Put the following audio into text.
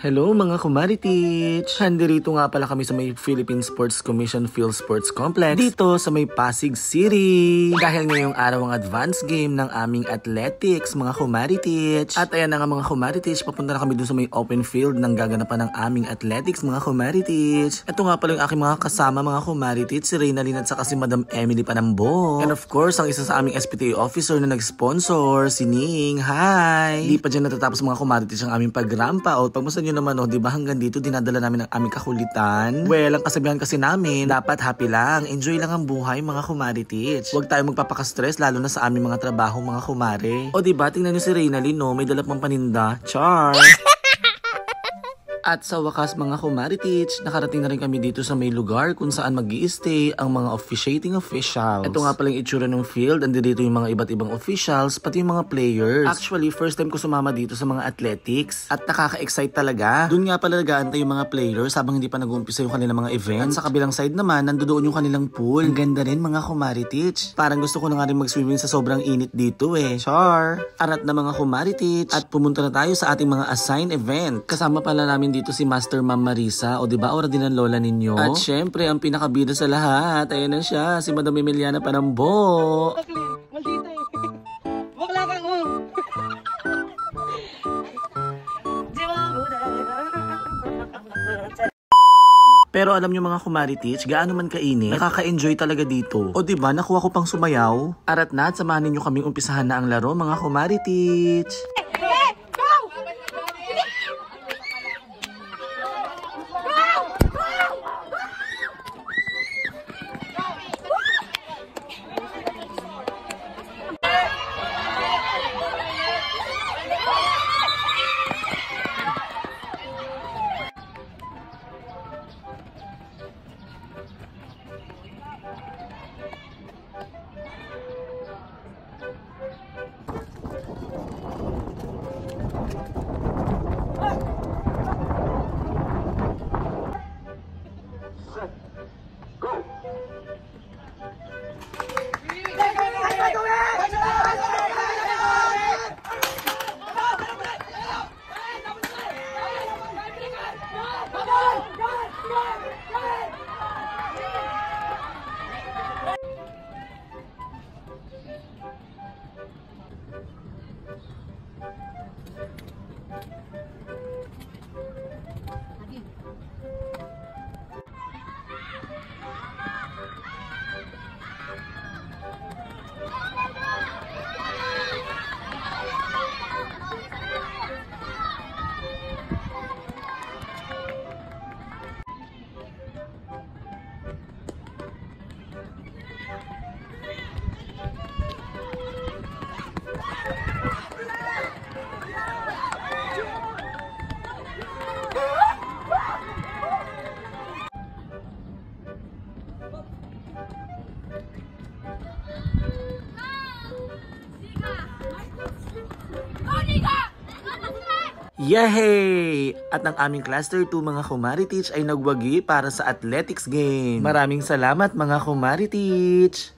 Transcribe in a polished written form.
Hello mga kumaritich! Handirito nga pala kami sa may Philippine Sports Commission Field Sports Complex dito sa may Pasig City. Dahil ngayong araw ang advance game ng aming athletics mga kumaritich. At ayan na nga mga kumaritich, papunta na kami dun sa may open field ng gaganapan ng aming athletics mga kumaritich. Ito nga pala yung aking mga kasama mga kumaritich, si Reynalyn at saka si Madam Emily Panambo. And of course, ang isa sa aming SPTA officer na nag-sponsor, si Ning. Hi! Di pa dyan natatapos mga kumaritich ang aming pag-rampa out. Pagmusta nyo naman di ba hanggang dito dinadala namin ang aming kakulitan. Well, ang kasabihan kasi namin, dapat happy lang, enjoy lang ang buhay mga kumaritich. Huwag tayo magpapaka-stress lalo na sa aming mga trabaho mga kumare. O di ba tingnan niyo si Reynalyn may dala pang paninda. Char! At sa wakas mga kumaritich, nakarating na rin kami dito sa may lugar kung saan mag-i-stay ang mga officiating officials. Ito nga pala yung itsura ng field, andi dito yung mga iba't ibang officials, pati yung mga players. Actually, first time ko sumama dito sa mga athletics at nakaka-excite talaga. Doon nga pala nag-aantay yung mga players habang hindi pa nag-uumpisa yung kanilang mga events. At sa kabilang side naman, nandoon yung kanilang pool. Ang ganda rin mga kumaritich. Parang gusto ko na nga rin mag-swimming sa sobrang init dito Char! Arat na mga kumaritich at pumunta na tayo sa ating mga assigned event. Kasama pala namin dito si Master Ma'am Marisa, o diba aura din ang lola ninyo. At syempre, ang pinakabida sa lahat, ayan na siya, si Madam Emiliana Panambo. Maldita Bakla ka mo. Pero alam nyo mga kumaritich, gaano man kainit, nakaka-enjoy talaga dito. O diba, nakuha ko pang sumayaw. Arat na at samahan ninyo kaming umpisahan na ang laro mga kumaritich. Yehey! At ang aming Cluster 2 mga kumaritich ay nagwagi para sa athletics game. Maraming salamat mga kumaritich!